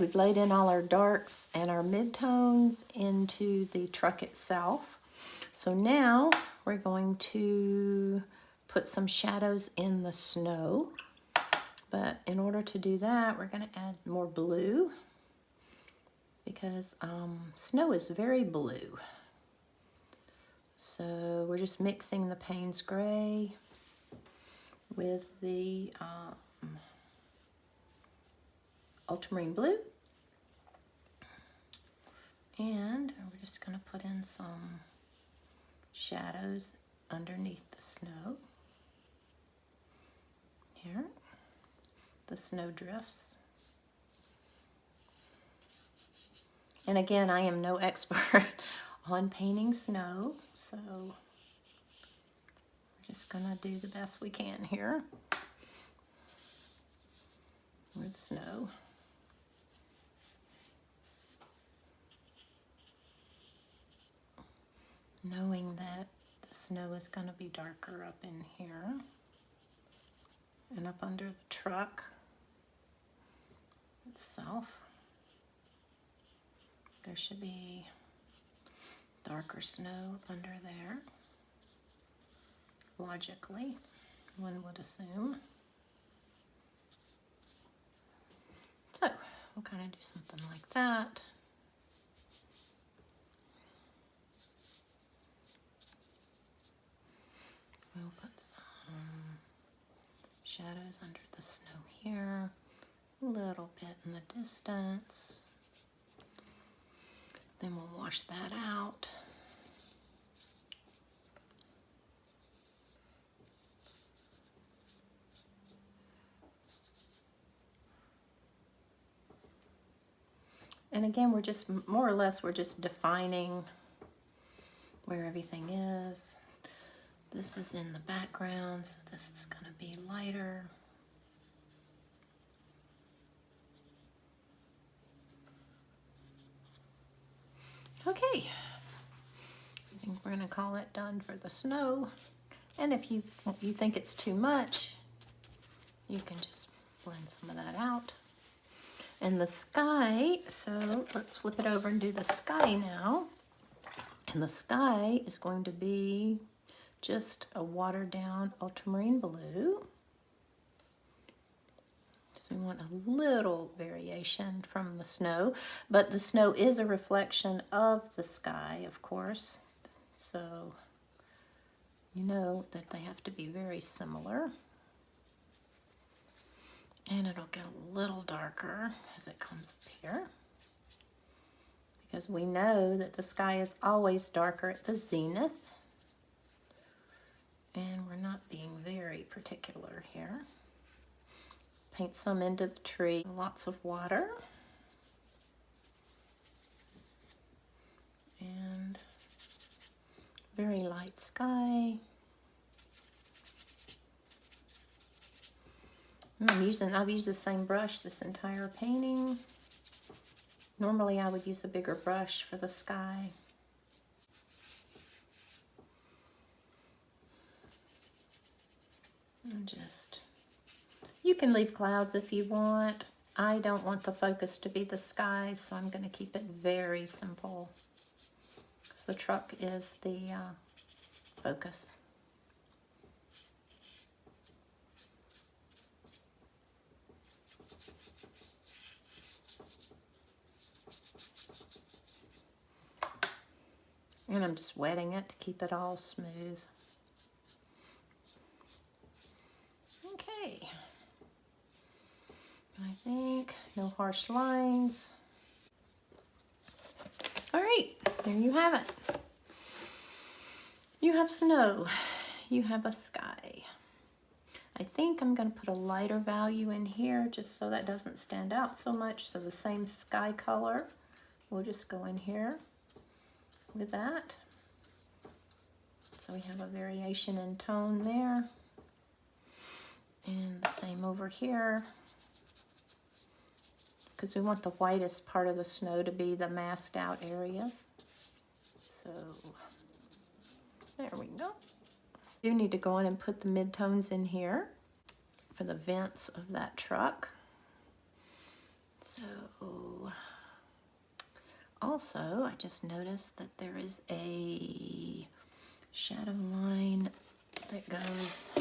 we've laid in all our darks and our midtones into the truck itself. So now we're going to put some shadows in the snow. But in order to do that, we're going to add more blue because snow is very blue. So we're just mixing the Payne's Gray with the ultramarine blue. And we're just going to put in some shadows underneath the snow. Here, the snow drifts. And again, I am no expert on painting snow, so we're just gonna do the best we can here with snow. Knowing that the snow is gonna be darker up in here and up under the truck itself. There should be darker snow up under there. Logically, one would assume. So we'll kind of do something like that. We'll put some shadows under the snow here, a little bit in the distance. Then we'll wash that out. And again, we're just, more or less, we're just defining where everything is. This is in the background, so this is going to be lighter. Okay, I think we're going to call it done for the snow. And if you think it's too much, you can just blend some of that out. And the sky, so let's flip it over and do the sky now. And the sky is going to be just a watered down ultramarine blue. So we want a little variation from the snow, but the snow is a reflection of the sky, of course. So you know that they have to be very similar. And it'll get a little darker as it comes up here, because we know that the sky is always darker at the zenith. And we're not being very particular here. Paint some into the tree. Lots of water. And very light sky. I've used the same brush this entire painting. Normally I would use a bigger brush for the sky. And just, you can leave clouds if you want. I don't want the focus to be the sky, so I'm going to keep it very simple, because the truck is the focus. And I'm just wetting it to keep it all smooth. Okay. I think no harsh lines. All right, there you have it. You have snow. You have a sky. I think I'm going to put a lighter value in here just so that doesn't stand out so much. So the same sky color, we'll just go in here with that. So we have a variation in tone there. And the same over here, because we want the whitest part of the snow to be the masked out areas. So there we go. You need to go in and put the midtones in here for the vents of that truck. So Also, I just noticed that there is a shadow line that goes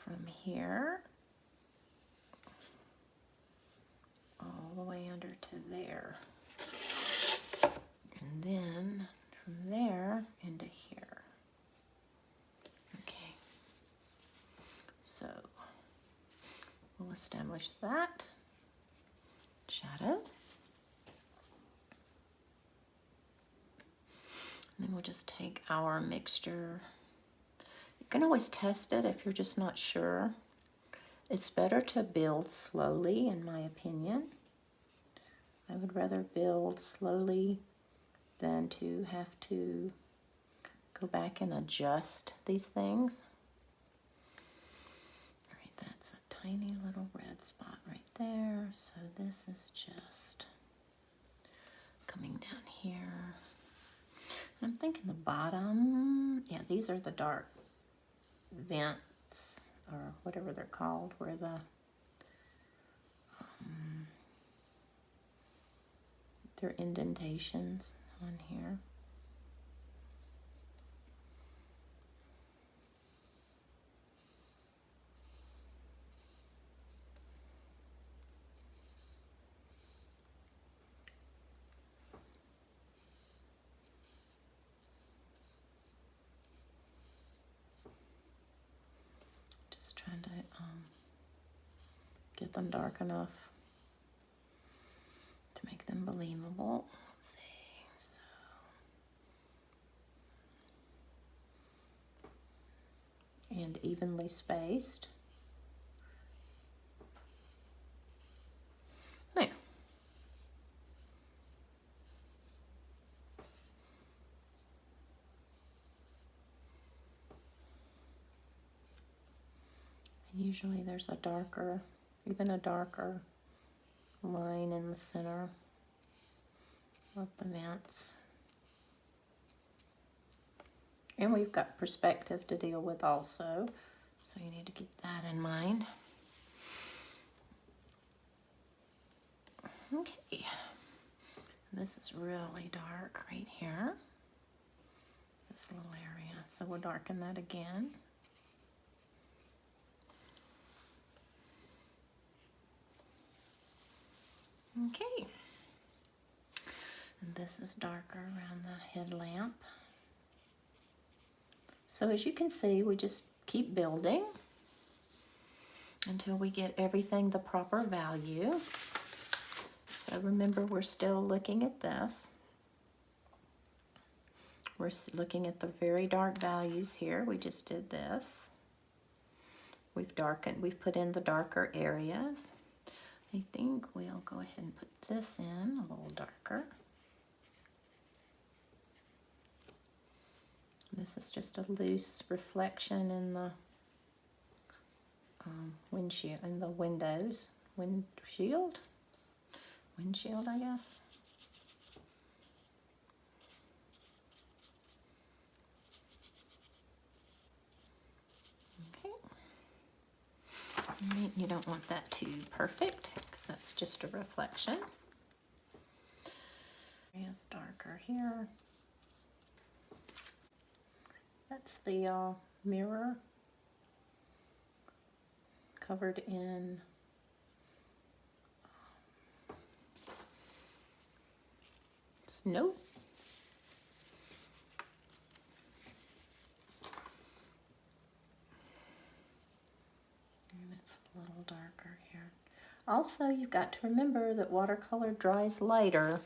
from here all the way under to there. And then from there into here. Okay. So we'll establish that shadow. And then we'll just take our mixture. You can always test it if you're just not sure. It's better to build slowly, in my opinion. I would rather build slowly than to have to go back and adjust these things. All right, that's a tiny little red spot right there. So this is just coming down here. I'm thinking the bottom, yeah, these are the dark vents, or whatever they're called, where the they're indentations on here. Just trying to get them dark enough to make them believable. Let's see, so, and evenly spaced. There. And usually there's a darker, even a darker line in the center of the vents. And we've got perspective to deal with also, so you need to keep that in mind. Okay, this is really dark right here, this little area, so we'll darken that again. Okay, and this is darker around the headlamp. So as you can see, we just keep building until we get everything the proper value. So remember, we're still looking at this. We're looking at the very dark values here. We just did this. We've darkened, we've put in the darker areas. I think we'll go ahead and put this in a little darker. This is just a loose reflection in the windshield, in the windows, windshield, I guess. Okay. You don't want that too perfect because that's just a reflection. It's darker here. That's the mirror covered in snow. And it's a little darker here. Also, you've got to remember that watercolor dries lighter.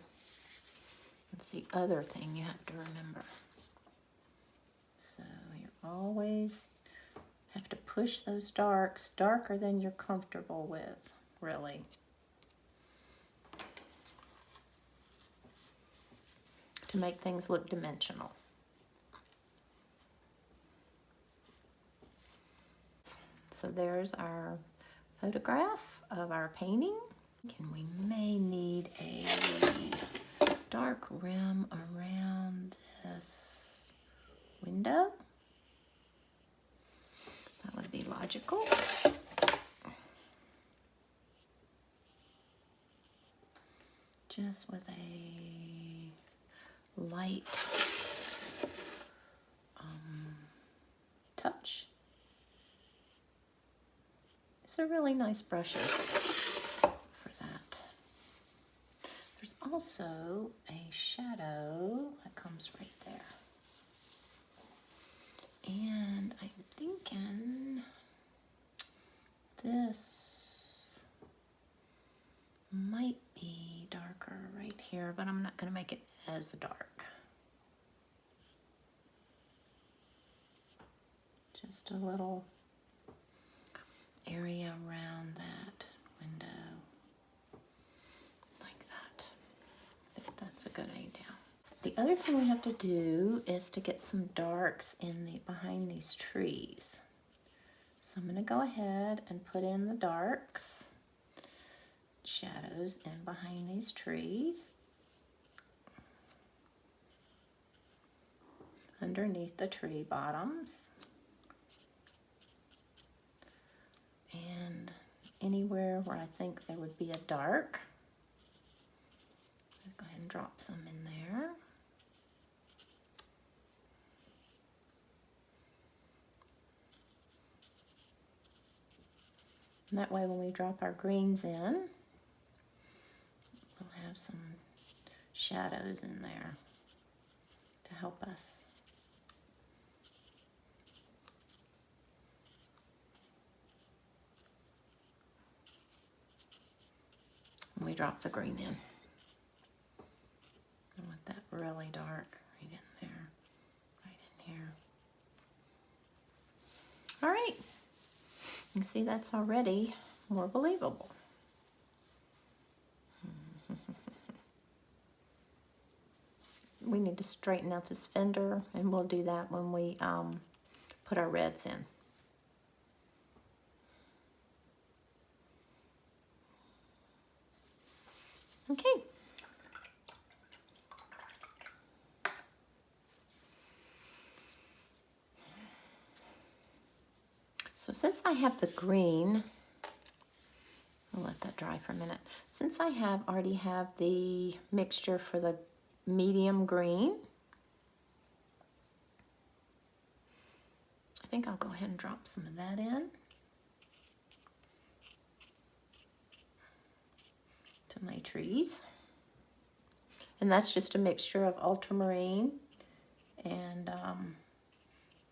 That's the other thing you have to remember. So you always have to push those darks darker than you're comfortable with, really. To make things look dimensional. So there's our photograph of our painting. And we may need a dark rim around this window. That would be logical. just with a light touch. These are really nice brushes for that. There's also a shadow that comes right there. And I'm thinking this might be darker right here, but I'm not going to make it as dark. Just a little area around that window, like that. I think that's a good idea. The other thing we have to do is to get some darks in behind these trees. So I'm going to go ahead and put in the darks, shadows in behind these trees, underneath the tree bottoms, and anywhere where I think there would be a dark. Let's go ahead and drop some in there. And that way when we drop our greens in, we'll have some shadows in there to help us. And we drop the green in. I want that really dark right in there, right in here. All right. You can see that's already more believable. We need to straighten out this fender, and we'll do that when we put our reds in. Okay. So since I have the green, I'll let that dry for a minute. Since I already have the mixture for the medium green, I think I'll go ahead and drop some of that in to my trees. And that's just a mixture of ultramarine and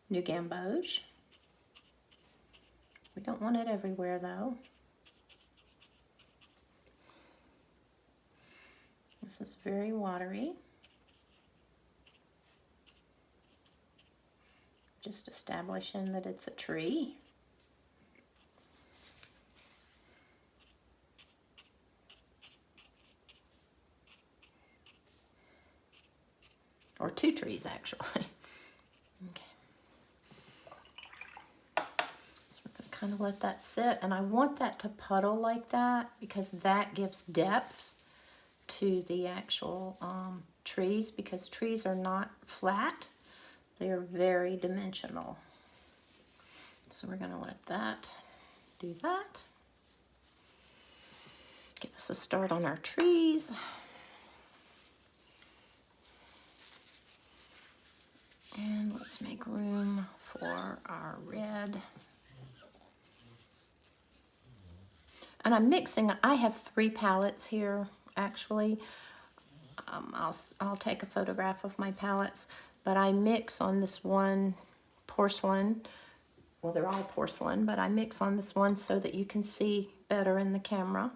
New Gamboge. We don't want it everywhere though. This is very watery. Just establishing that it's a tree. Or two trees actually. Okay. Kind of let that sit, and I want that to puddle like that because that gives depth to the actual trees, because trees are not flat, they are very dimensional. So we're going to let that do that. Give us a start on our trees. And let's make room for our red. And I'm mixing, I have 3 palettes here, actually. I'll take a photograph of my palettes, but I mix on this one porcelain. Well, they're all porcelain, but I mix on this one so that you can see better in the camera.